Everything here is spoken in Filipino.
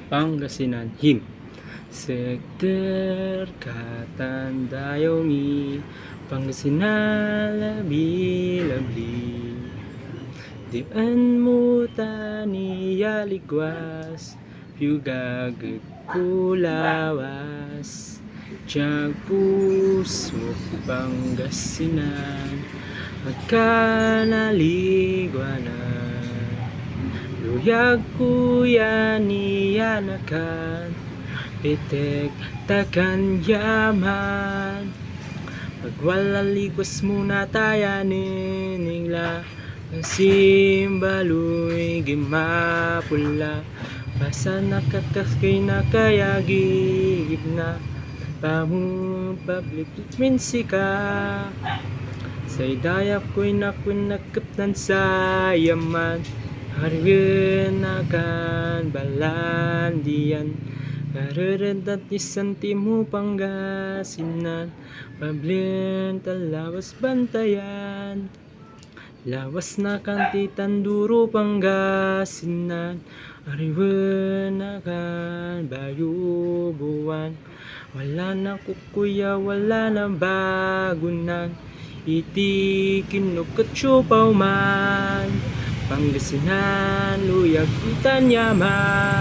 Pangasinan him Sekter Katandayomi Pangasinan labi-labi Dian mo taniya ligwas Piuga kulawas Tiyag puso Pangasinan Magkanaligwanan Luyag kuya niyanakan Pitek takan yaman Pagwalaligwas muna tayanin Ningla Simbaluy gimapula Basa nakakaskay na kayagi Gibna Pamun public minsika Say dayap ko'y nakapnan sa yaman Hargen akan balandian Kareredat isan timu Pangasinan Pablin talawas bantayan Lawas na kantitan duro Pangasinan Ariwen akan bayubuan Wala na kukuya, wala na bagunan Iti kinukatsupaw man Pangasinan, luyag itan yaman